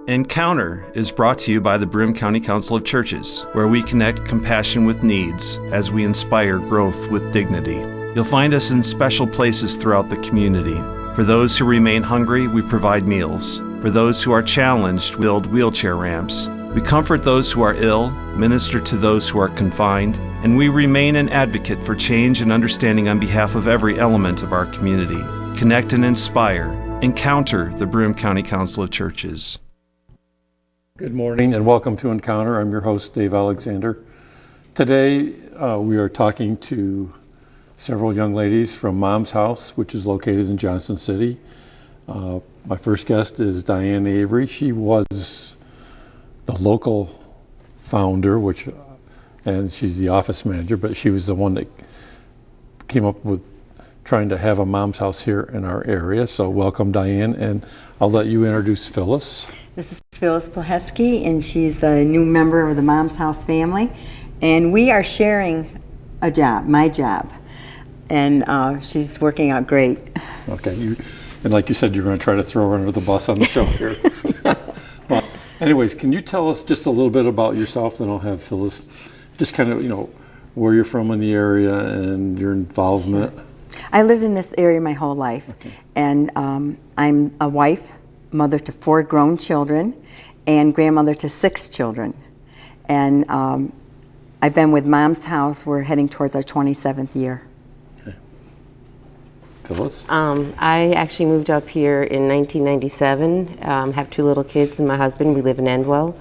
Encounter is brought to you by the Broome County Council of Churches, where we connect compassion with needs as we inspire growth with dignity. You'll find us in special places throughout the community. For those who remain hungry, we provide meals. For those who are challenged, we build wheelchair ramps. We comfort those who are ill, minister to those who are confined, and we remain an advocate for change and understanding on behalf of every element of our community. Connect and inspire. Encounter the Broome County Council of Churches. Good morning and welcome to Encounter. I'm your host, Dave Alexander. Today we are talking to several young ladies from Mom's House, which is located in Johnson City. My first guest is Diane Avery. She was the local founder, and she's the office manager, but she was the one that came up with trying to have a Mom's House here in our area. So welcome, Diane, and I'll let you introduce Phyllis. This is Phyllis Plohetski, and she's a new member of the Mom's House family. And we are sharing a job, my job. And she's working out great. Okay, and like you said, you're going to try to throw her under the bus on the show here. Well, anyways, can you tell us just a little bit about yourself? Then I'll have Phyllis just kind of, where you're from in the area and your involvement. Sure. I lived in this area my whole life. Okay. And I'm a wife, mother to 4 grown children, and grandmother to 6 children. And I've been with Mom's House. We're heading towards our 27th year. Okay. Phyllis? I actually moved up here in 1997, have 2 little kids and my husband. We live in Endwell.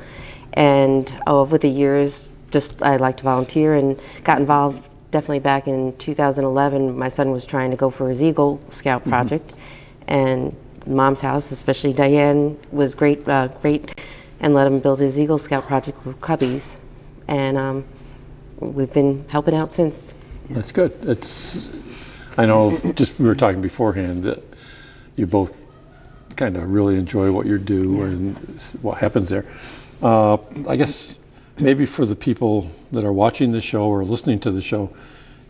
And over the years, I like to volunteer and got involved definitely back in 2011. My son was trying to go for his Eagle Scout project. And Mom's House, especially Diane, was great, and let him build his Eagle Scout project with cubbies, and we've been helping out since. That's good. I know, just we were talking beforehand that you both kind of really enjoy what you do. Yes. And what happens there. I guess maybe for the people that are watching the show or listening to the show,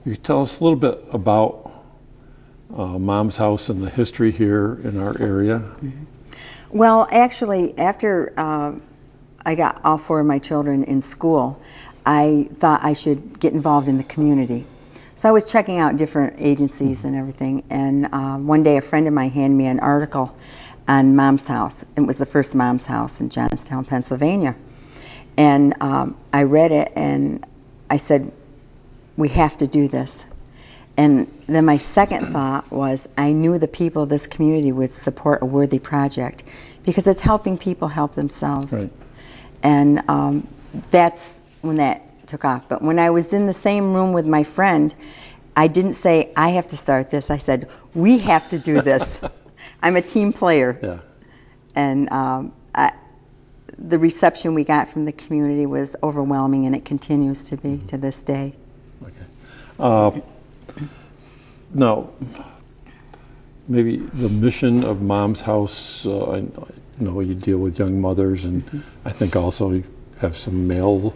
you could tell us a little bit about Mom's House and the history here in our area. Mm-hmm. Well, actually, after I got all 4 of my children in school, I thought I should get involved in the community. So I was checking out different agencies and everything, and one day a friend of mine handed me an article on Mom's House. It was the first Mom's House in Johnstown, Pennsylvania. And I read it, and I said, we have to do this. And then my second thought was, I knew the people of this community would support a worthy project because it's helping people help themselves. Right. And that's when that took off. But when I was in the same room with my friend, I didn't say, I have to start this. I said, we have to do this. I'm a team player. Yeah. And the reception we got from the community was overwhelming, and it continues to be to this day. Okay. Now, maybe the mission of Mom's House, I know you deal with young mothers, and I think also you have some male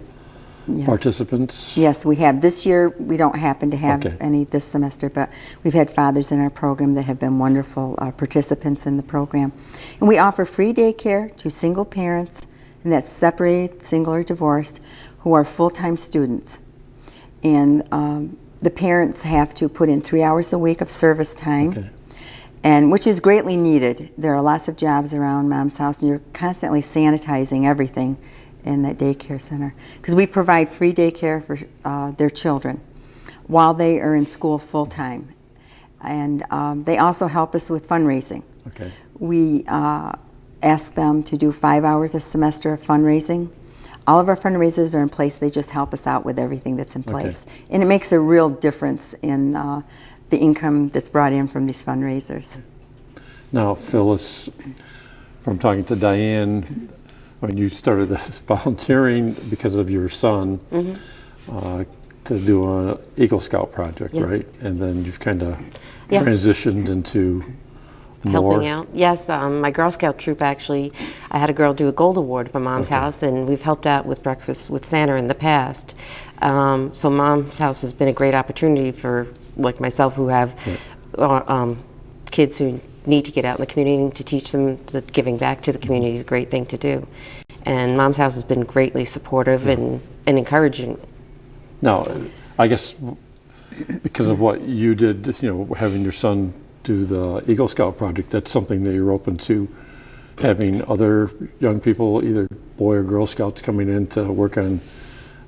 participants. Yes, we have. This year, we don't happen to have any this semester, but we've had fathers in our program that have been wonderful participants in the program. And we offer free daycare to single parents, and that's separated, single, or divorced, who are full-time students. And the parents have to put in 3 hours a week of service time, and which is greatly needed. There are lots of jobs around Mom's House, and you're constantly sanitizing everything in that daycare center. Because we provide free daycare for their children while they are in school full-time. And they also help us with fundraising. Okay. We ask them to do 5 hours a semester of fundraising. All of our fundraisers are in place. They just help us out with everything that's in place. Okay. And it makes a real difference in the income that's brought in from these fundraisers. Now, Phyllis, from talking to Diane, when you started volunteering because of your son to do an Eagle Scout project, right? And then you've kind of transitioned into helping out. Yes, my Girl Scout troop actually, I had a girl do a gold award for Mom's House, and we've helped out with Breakfast with Santa in the past. So Mom's House has been a great opportunity for like myself who have kids who need to get out in the community and to teach them that giving back to the community is a great thing to do. And Mom's House has been greatly supportive and encouraging. Now, I guess because of what you did, having your son do the Eagle Scout project, that's something that you're open to having other young people, either Boy or Girl Scouts, coming in to work on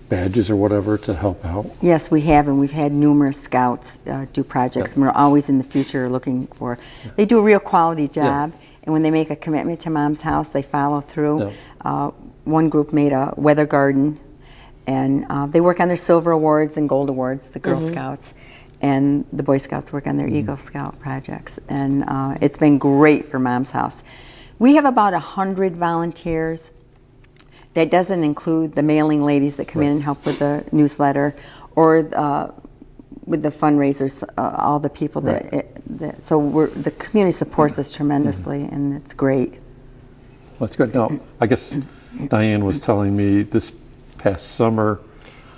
badges or whatever to help out? Yes, we have, and we've had numerous scouts do projects, and we're always in the future looking for. They do a real quality job, and when they make a commitment to Mom's House, they follow through. One group made a weather garden, and they work on their silver awards and gold awards, the Girl Scouts, and the Boy Scouts work on their Eagle Scout projects, and it's been great for Mom's House. We have about 100 volunteers. That doesn't include the mailing ladies that come in and help with the newsletter, or with the fundraisers, all the people so the community supports us tremendously, and it's great. Well, that's good. Now, I guess Diane was telling me this past summer.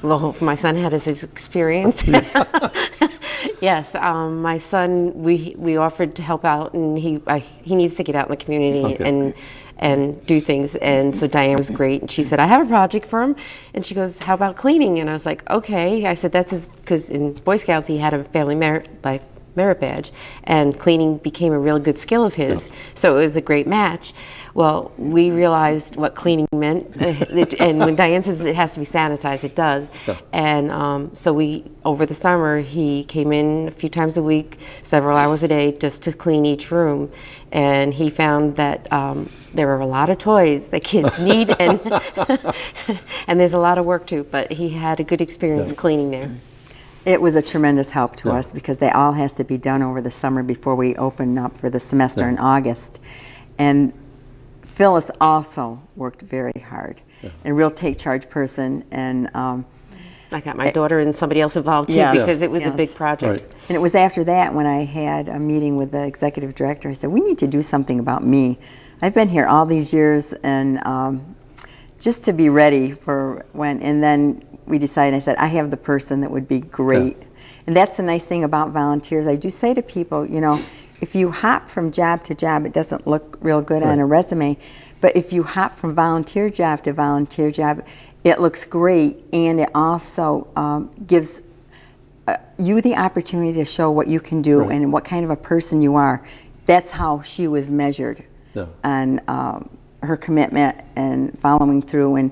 Well, my son had his experience. Yes, my son, we offered to help out, and he needs to get out in the community and do things. And so Diane was great, and she said, I have a project for him. And she goes, how about cleaning? And I was like, okay. I said, that's because in Boy Scouts he had a family life merit badge, and cleaning became a real good skill of his. So it was a great match. Well, we realized what cleaning meant, and when Diane says it has to be sanitized, it does. And so over the summer, he came in a few times a week, several hours a day, just to clean each room. And he found that there were a lot of toys that kids need, and there's a lot of work too, but he had a good experience cleaning there. It was a tremendous help to us, because they all has to be done over the summer before we open up for the semester in August. And Phyllis also worked very hard, and a real take-charge person. And I got my daughter and somebody else involved too, because it was a big project. And it was after that when I had a meeting with the executive director. I said, we need to do something about me. I've been here all these years, and just to be ready for when, and then we decided, I said, I have the person that would be great. And that's the nice thing about volunteers. I do say to people, if you hop from job to job, it doesn't look real good on a resume. But if you hop from volunteer job to volunteer job, it looks great, and it also gives you the opportunity to show what you can do and what kind of a person you are. That's how she was measured on her commitment and following through. And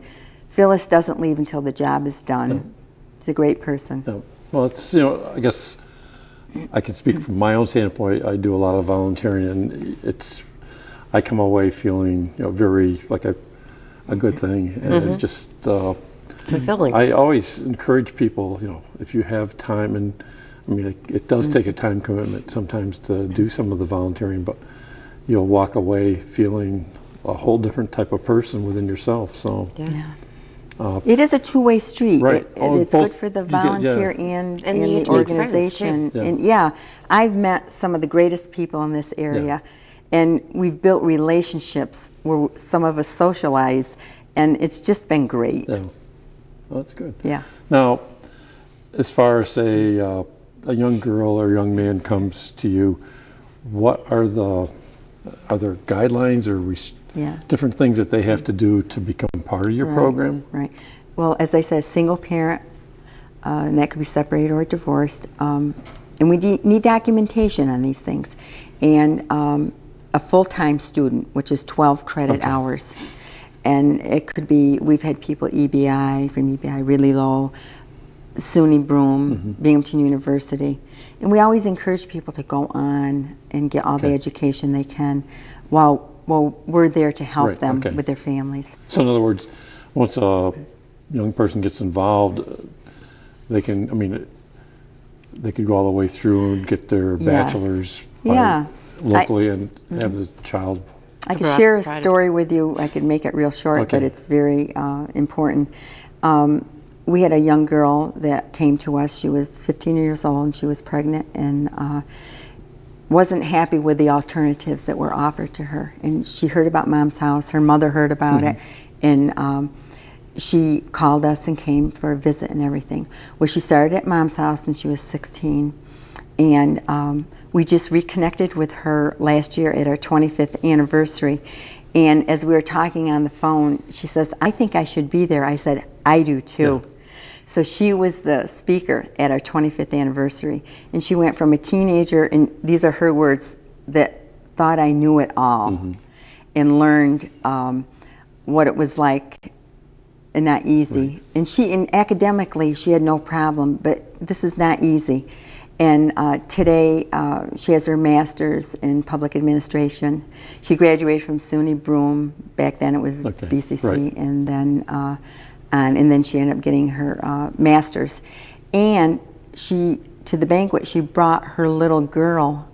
Phyllis doesn't leave until the job is done. She's a great person. Well, it's, I guess I can speak from my own standpoint. I do a lot of volunteering, and I come away feeling very like a good thing, and it's just fulfilling. I always encourage people, if you have time, and I mean it does take a time commitment sometimes to do some of the volunteering, but you'll walk away feeling a whole different type of person within yourself. So it is a two-way street. Right. It's good for the volunteer and the organization. And I've met some of the greatest people in this area, and we've built relationships where some of us socialize, and it's just been great. Well, that's good. Yeah. Now, as far as a young girl or young man comes to you, what are there guidelines or different things that they have to do to become part of your program? Right. Well, as I said, single parent, and that could be separated or divorced, and we need documentation on these things, and a full-time student, which is 12 credit hours, and it could be, we've had people from EBI, really low, SUNY Broome, Binghamton University, and we always encourage people to go on and get all the education they can while we're there to help them with their families. So in other words, once a young person gets involved, they can, they could go all the way through and get their bachelor's locally and have the child. I could share a story with you. I could make it real short, but it's very important. We had a young girl that came to us. She was 15 years old, and she was pregnant, and wasn't happy with the alternatives that were offered to her. And she heard about Mom's House. Her mother heard about it, and she called us and came for a visit and everything. Well, she started at Mom's House when she was 16, And we just reconnected with her last year at our 25th anniversary. And as we were talking on the phone, she says, I think I should be there. I said, I do too. Yeah. So she was the speaker at our 25th anniversary. And she went from a teenager, and these are her words, that thought I knew it all, and learned what it was like, and not easy. Right. And academically, she had no problem, but this is not easy. And today, she has her master's in public administration. She graduated from SUNY Broome. Back then, it was BC3, right. and then she ended up getting her master's. And to the banquet, she brought her little girl,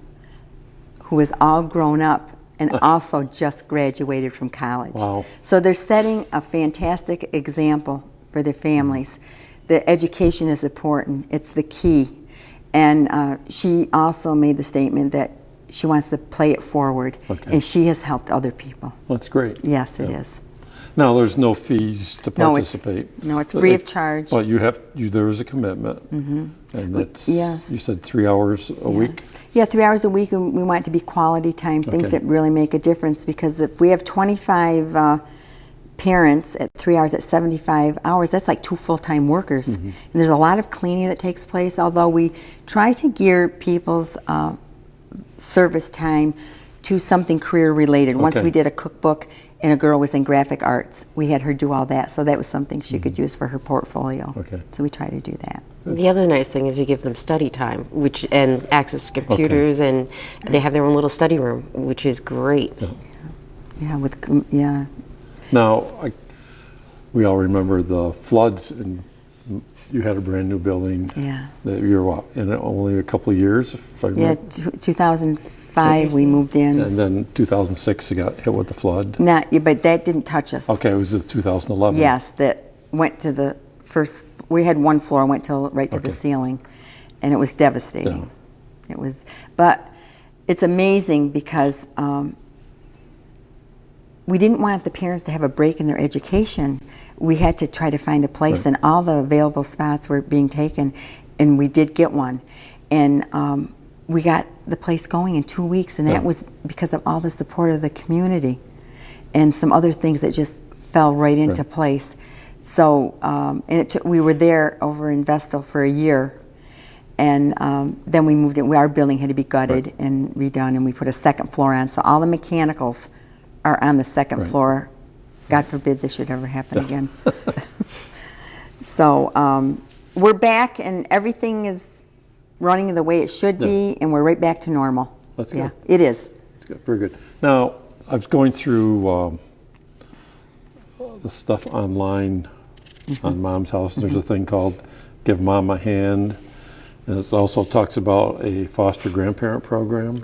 who was all grown up and also just graduated from college. Wow. So they're setting a fantastic example for their families. The education is important. It's the key. And she also made the statement that she wants to play it forward, and she has helped other people. That's great. Yes, it is. Now, there's no fees to participate. No, it's free of charge. But there is a commitment, and that's, yes. You said 3 hours a week? Yeah, 3 hours a week, and we want it to be quality time, things that really make a difference, because if we have 25 parents at 3 hours at 75 hours, that's like 2 full-time workers. And there's a lot of cleaning that takes place, although we try to gear people's service time to something career-related. Once we did a cookbook, and a girl was in graphic arts. We had her do all that, so that was something she could use for her portfolio. So we try to do that. The other nice thing is you give them study time, and access to computers, and they have their own little study room, which is great. Now, we all remember the floods, and you had a brand new building. That you were in only a couple of years, if I remember. 2005 we moved in. And then 2006 you got hit with the flood. But that didn't touch us. Okay, it was just 2011. Yes, that went to the first. We had one floor, went right to the ceiling, and it was devastating. It was, but it's amazing because we didn't want the parents to have a break in their education. We had to try to find a place, and all the available spots were being taken, and we did get one. And we got the place going in 2 weeks, and that was because of all the support of the community and some other things that just fell right into place. So, and we were there over in Vestal for a year, and then we moved in. Our building had to be gutted and redone, and we put a second floor on. So all the mechanicals are on the second floor. God forbid this should ever happen again. So we're back, and everything is running the way it should be, and we're right back to normal. That's good. It is. That's good. Very good. Now, I was going through the stuff online on Mom's House. There's a thing called Give Mom a Hand, and it also talks about a foster grandparent program.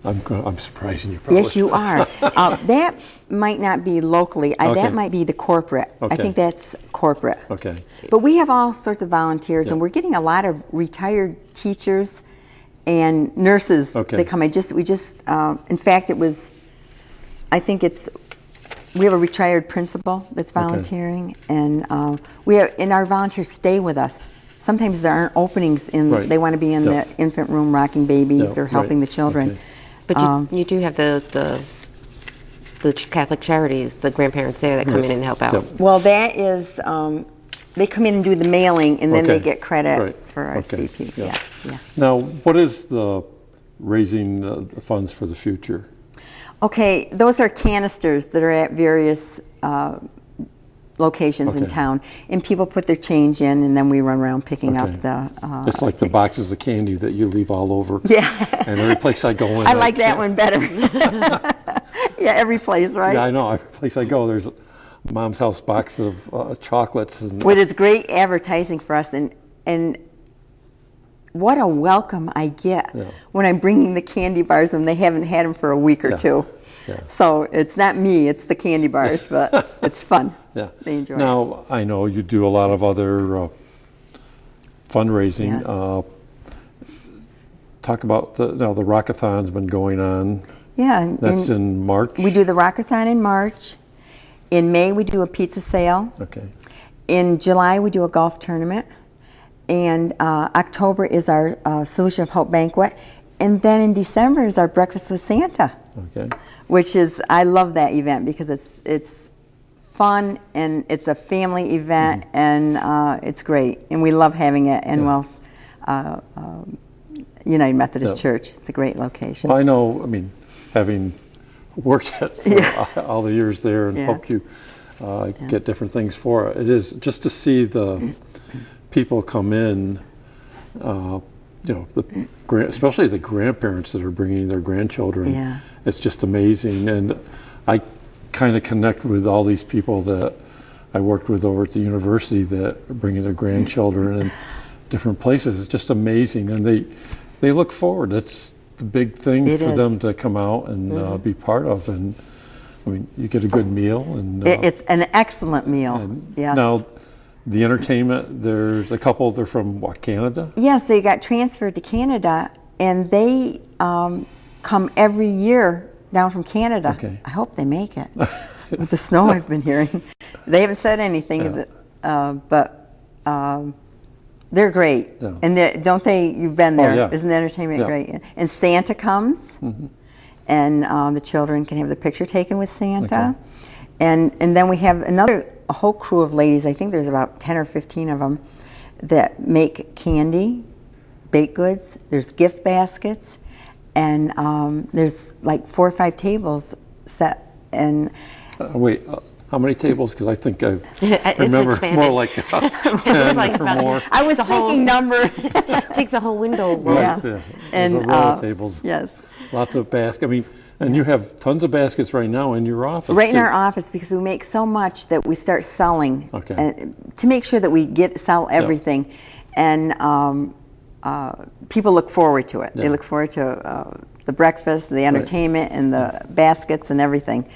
I'm surprising you, probably. Yes, you are. That might not be locally. That might be the corporate. I think that's corporate. But we have all sorts of volunteers, and we're getting a lot of retired teachers and nurses that come in. In fact, we have a retired principal that's volunteering, and our volunteers stay with us. Sometimes there aren't openings they want to be in the infant room rocking babies or helping the children. But you do have the Catholic Charities, the grandparents there that come in and help out. Well, that is, they come in and do the mailing, and then they get credit for RSVP. Now, what is the raising the funds for the future? Okay, those are canisters that are at various locations in town, and people put their change in, and then we run around picking up the... it's like the boxes of candy that you leave all over. And every place I go in... I like that one better. Every place, right? Yeah, I know. Every place I go, there's Mom's House box of chocolates. Well, it's great advertising for us, and what a welcome I get when I'm bringing the candy bars and they haven't had them for a week or two. So it's not me, it's the candy bars, but it's fun. They enjoy it. Now, I know you do a lot of other fundraising. Talk about the Rockathon's been going on. That's in March? We do the Rockathon in March. In May, we do a pizza sale. In July, we do a golf tournament. And October is our Solution of Hope banquet. And then in December is our Breakfast with Santa. Okay. Which is, I love that event because it's fun and it's a family event, and it's great. And we love having it in United Methodist Church. It's a great location. Well, I know, I mean, having worked at for all the years there and helped you get different things for it. It is just to see the people come in, especially the grandparents that are bringing their grandchildren. Yeah. It's just amazing. And I kind of connect with all these people that I worked with over at the university that are bringing their grandchildren in different places. It's just amazing. And they look forward. That's the big thing for them to come out and be part of. And I mean, you get a good meal. And it's an excellent meal. Yes. Now, the entertainment, there's a couple, they're from what, Canada? Yes, they got transferred to Canada, and they come every year down from Canada. Okay. I hope they make it. With the snow I've been hearing. They haven't said anything, but they're great. Yeah. And don't they, you've been there, isn't the entertainment great? And Santa comes, and the children can have their picture taken with Santa. Okay. And then we have a whole crew of ladies, I think there's about 10 or 15 of them, that make candy, baked goods, there's gift baskets, and there's like 4 or 5 tables set. And wait, how many tables? Because I think I remember more like 10 like or more. I was thinking number. Takes the whole window. Right, And a row of tables. Yes. Lots of baskets. I mean, and you have tons of baskets right now in your office. Right in our office, because we make so much that we start selling to make sure that we sell everything. And people look forward to it. They look forward to the breakfast, the entertainment, and the baskets and everything.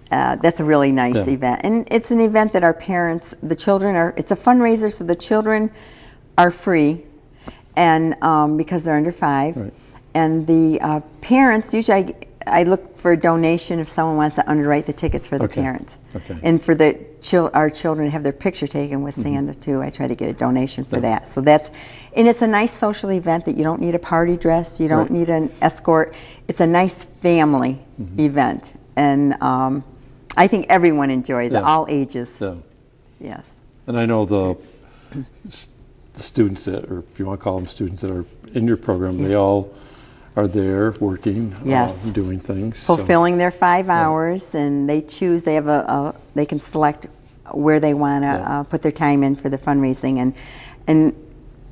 That's a really nice event. And it's an event that our parents, the children it's a fundraiser, so the children are free, and because they're under 5. Right. And the parents, usually I look for a donation if someone wants to underwrite the tickets for the parents. Okay. And for our children to have their picture taken with Santa too. I try to get a donation for that. So and it's a nice social event that you don't need a party dress, you don't need an escort. It's a nice family event. And I think everyone enjoys it, all ages. Yeah. Yes. And I know the students or if you want to call them students that are in your program, they all are there working, doing things, fulfilling their 5 hours, and they choose. They have they can select where they want to put their time in for the fundraising, and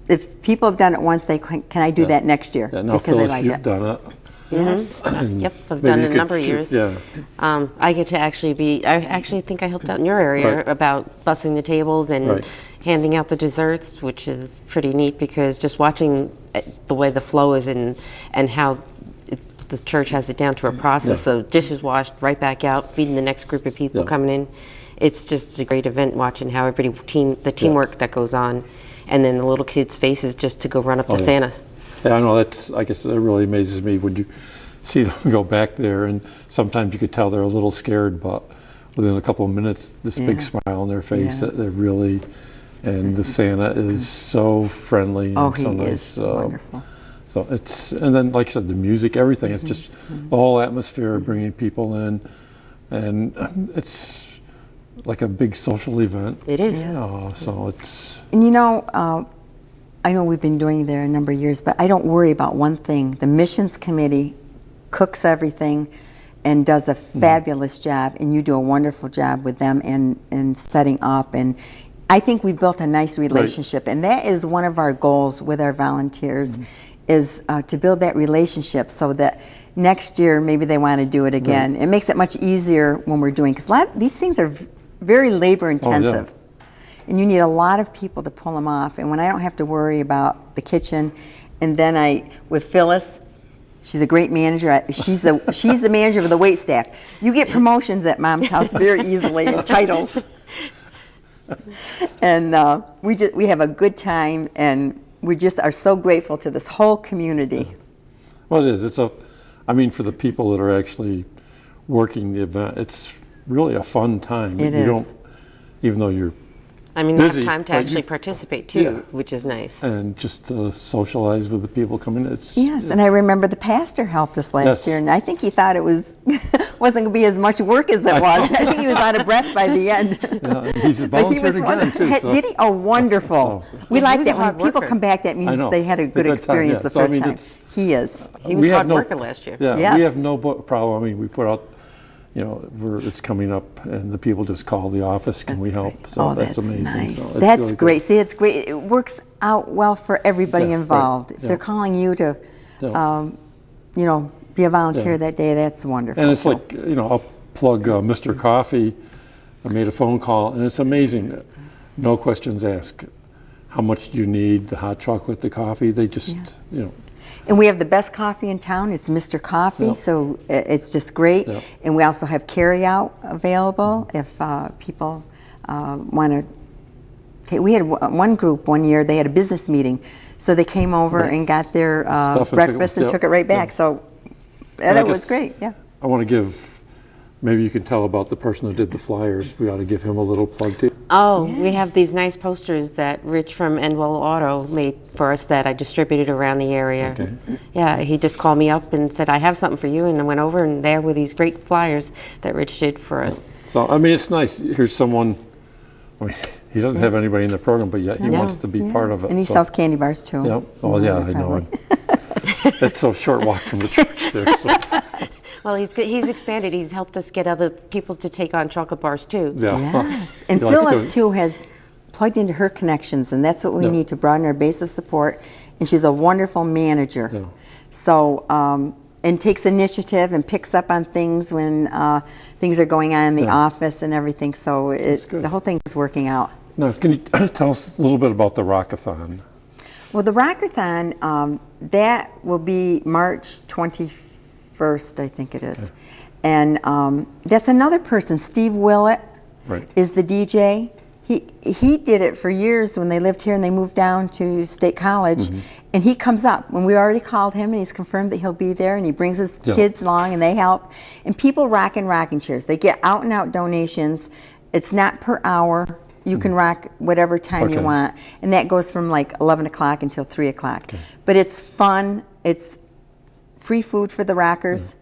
if people have done it once, they can I do that next year? Yeah, now, Phyllis, you've done it. Yes. Yep, I've done it a number of years. Yeah. I get to I actually think I helped out in your area about bussing the tables and handing out the desserts, which is pretty neat because just watching the way the flow is and how the church has it down to a process. So dishes washed, right back out, feeding the next group of people coming in. It's just a great event watching how the teamwork that goes on, and then the little kids' faces just to go run up to Santa. Yeah, I know, I guess that really amazes me when you see them go back there, and sometimes you could tell they're a little scared, but within a couple of minutes, this big smile on their face, they're really, and the Santa is so friendly and so nice. Is wonderful. So and then like I said, the music, everything, it's just the whole atmosphere of bringing people in, and it's like a big social event. It is. So it's... And I know we've been doing there a number of years, but I don't worry about one thing. The missions committee cooks everything and does a fabulous job, and you do a wonderful job with them in setting up. And I think we've built a nice relationship, and that is one of our goals with our volunteers, is to build that relationship so that next year maybe they want to do it again. It makes it much easier when we're doing, because these things are very labor intensive. And you need a lot of people to pull them off. And when I don't have to worry about the kitchen, and then with Phyllis, she's a great manager. She's the manager of the wait staff. You get promotions at Mom's house very easily, and titles. And we have a good time, and we just are so grateful to this whole community. Well, it is. For the people that are actually working the event, it's really a fun time. It is. Even though you're I mean, they have busy, time to but actually you- participate too, Yeah. which is nice. and just socialize with the people coming in. Yes, and I remember the pastor helped us last Yes. year, and I think he thought it was wasn't going to be as much work as it was. I think he was out of breath by the end. Yeah, and he's But he was volunteered again wonderful. too. So. Did he? Oh, wonderful. Oh. We He like was a that when hard people worker. come back. That I means know. they had a good time, experience yeah. the So, I first mean, time. it's- He is. He was we have hard no- worker last year. Yeah, Yes. we have no problem. I mean, we put out, it's coming up, and the people just call the office. Can we help? Great. So Oh, that's amazing. Nice. So it's That's really good. great. See, it's great. It works out well for everybody Yeah, right. involved. If Yeah. they're calling you to, Yeah. be a volunteer Yeah. that day, that's wonderful. And it's So- like, I'll plug Mr. Coffee. I made a phone call, and it's amazing. No questions asked. How much do you need? The hot chocolate, the coffee? They just, And we have the best coffee in town. It's Mr. Coffee, Yep. so it's just great. Yep. And we also have carry-out available if people want to. We had one group one year. They had a business meeting, so they came over Right. and got their Stuff and took it- breakfast and yep, took it right back. yep. So And I that was guess- great. Yeah. I want to give, maybe you can tell about the person who did the flyers. We ought to give him a little plug too. Oh, we have these nice posters that Rich from Endwell Auto made for us that I distributed around the area. Okay. Yeah, he just called me up and said, I have something for you, and I went over, and there were these great flyers that Rich did for us. So, I mean, it's nice. Here's someone, he doesn't have anybody in the program, but yet he Yeah. wants to be part of it. And he so- sells candy bars too. Yep. Oh, yeah, I know. It's a short walk from the church there. So, Well, he's expanded. He's helped us get other people to take on chocolate bars too. yeah. Yes. And He likes Phyllis, doing- too, has plugged into her connections, and that's what we Yeah. need to broaden our base of support. And she's a wonderful manager. Yeah. So, and takes initiative and picks up on things when things are going on in the Yeah. office and everything. So good. the whole thing is working out. Now, can you tell us a little bit about the Rockathon? Well, the Rockathon, that will be March 21st, I think it is. And that's another person, Steve Willett, Right. is the DJ. He did it for years when they lived here and they moved down to State College. Mm-hmm. And he comes up. When we already called him and he's confirmed that he'll be there, and he brings his Yeah. kids along and they help. And people rock in rocking chairs. They get out and out donations. It's not per hour. You can rock whatever time you Okay. want. And that goes from like 11 o'clock until 3 o'clock. But it's fun. It's free food for the rockers.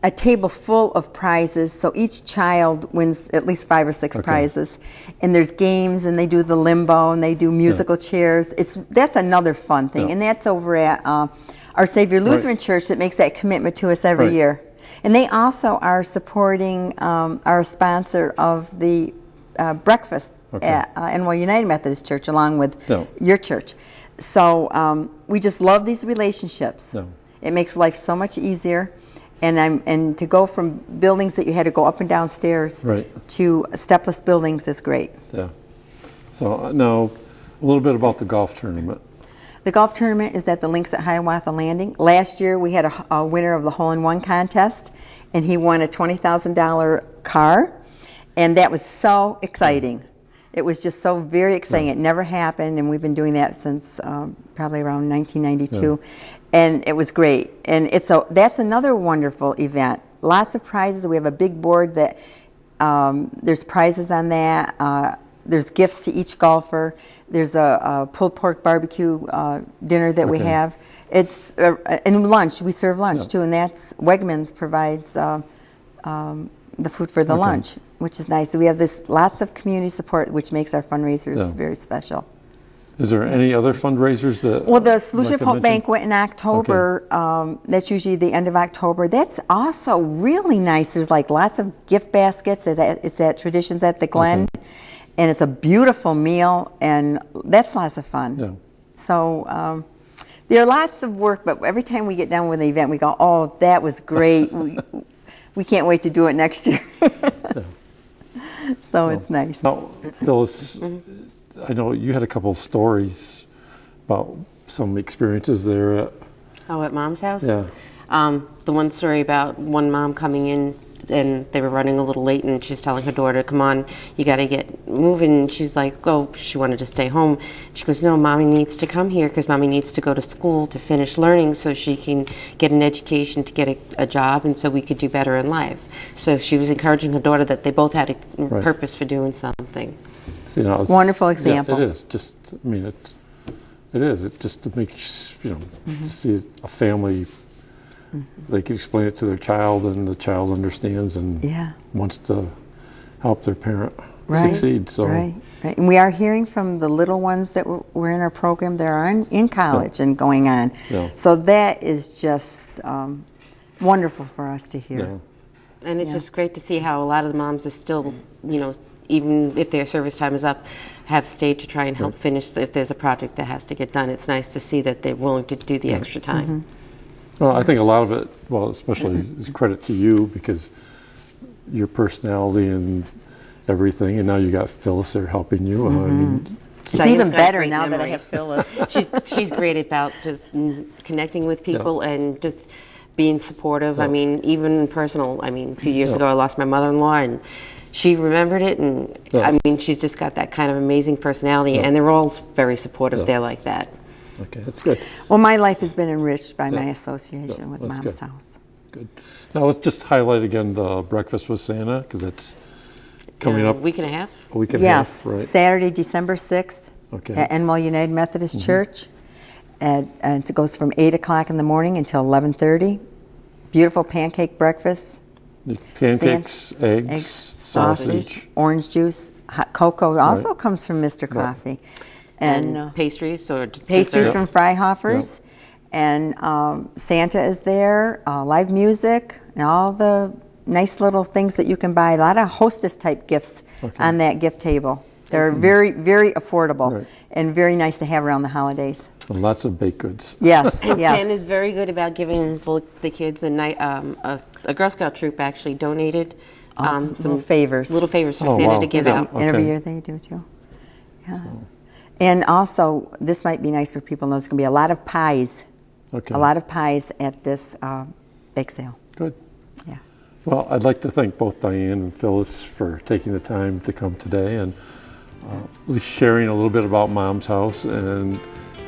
A table full of prizes, so each child wins at least 5 or 6 Okay. prizes. And there's games, and they do the limbo, and they do musical chairs. That's another fun thing, Yeah. and that's over at Our Savior Lutheran Church that makes that commitment to us every Right. year. And they also are supporting our sponsor of the breakfast Okay. at Enwell United Methodist Church, along with Yeah. your church. So we just love these relationships. Yeah. It makes life so much easier. And to go from buildings that you had to go up and down stairs Right. to stepless buildings is great. Yeah. So now, a little bit about the golf tournament. The golf tournament is at the links at Hiawatha Landing. Last year we had a winner of the hole-in-one contest, and he won a $20,000 car, and that was so exciting. It was just so very exciting. It never happened, and we've been doing that since probably around 1992. And it was great. And that's another wonderful event. Lots of prizes. We have a big board that there's prizes on that. There's gifts to each golfer. There's a pulled pork barbecue dinner that we Okay. have. It's and lunch. We serve lunch too, and that's Wegmans provides the food for the lunch, which is nice. So we have lots of community support, which makes our fundraisers Yeah. very special. Is there any other fundraisers that? Well, the you'd Solution like of to Hope mention? Banquet in October, that's usually the end of October. That's also really nice. There's like lots of gift baskets. It's at Traditions at the Glen, and it's a beautiful meal, and that's lots of fun. Yeah. So there are lots of work, but every time we get done with the event, we go, oh, that was great. we can't wait to do it next year. So it's nice. Now, Phyllis, I know you had a couple of stories about some experiences there at, Oh, at Mom's house? Yeah. The one story about one mom coming in and they were running a little late and she's telling her daughter, come on, you got to get moving. And she's like, oh, she wanted to stay home. She goes, no, Mommy needs to come here because Mommy needs to go to school to finish learning so she can get an education to get a job and so we could do better in life. So she was encouraging her daughter that they both had a Right. purpose for doing something. So, you know, it's, Wonderful example. Yeah, it is. Just, I mean, it is. It just to make, you know, to see a family, they can explain it to their child, and the child understands and wants to help their parent succeed. So. Right. And we are hearing from the little ones that were in our program that are in college and going on. Yeah. So that is just wonderful for us to hear. Yeah. And it's just great to see how a lot of the moms are still, you know, even if their service time is up, have stayed to try and help finish if there's a project that has to get done. It's nice to see that they're willing to do the extra time. Well, I think a lot of it, well, especially is credit to you because your personality and everything, and now you got Phyllis there helping you. I mean, It's Diane's even got a better great now that I memory. have Phyllis. She's great about just connecting with people and just being supportive. I mean, even personal. I mean, a few years ago, I lost my mother-in-law, and she remembered it. And I mean, she's just got that kind of amazing personality, and they're all very supportive there like that. okay, that's good. Well, my life has been enriched by my association with that's Mom's good. House. Good. Now let's just highlight again the Breakfast with Santa because it's coming up A week and a half. a week and a Yes, half, right? Saturday, December 6th Okay. at Enwell United Methodist Church. And it goes from 8 o'clock in the morning until 11:30. Beautiful pancake breakfast. Pancakes, eggs, sausage, orange juice, hot cocoa also comes from Mr. Coffee. And pastries or Pastries desserts. from Freihofers. And Santa is there, live music, and all the nice little things that you can buy. A lot of hostess type gifts on that gift table. They're very, very affordable and very nice to have around the holidays. and lots of baked goods. Yes, And yes. Santa's very good about giving the kids a night. A Girl Scout troop actually donated some little favors. little favors for Oh, Santa wow. to give Yeah. out. And every Okay. year they do too. Yeah. And also, this might be nice for people to know, there's going to be a lot of pies. Okay. A lot of pies at this bake sale. Good. Yeah. Well, I'd like to thank both Diane and Phyllis for taking the time to come today and at least sharing a little bit about Mom's House and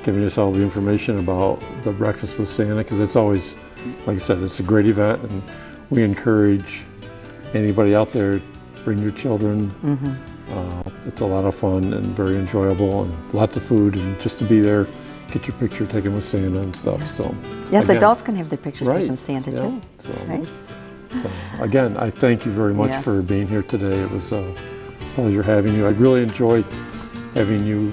giving us all the information about the Breakfast with Santa, because it's always, like I said, it's a great event, and we encourage anybody out there, bring your children. It's a lot of fun and very enjoyable and lots of food, and just to be there, get your picture taken with Santa and stuff. So Yes, again, adults can have their picture taken right, with Santa yeah, too. so- Right? So, again, I thank you very much Yeah. for being here today. It was a pleasure having you. I really enjoyed having you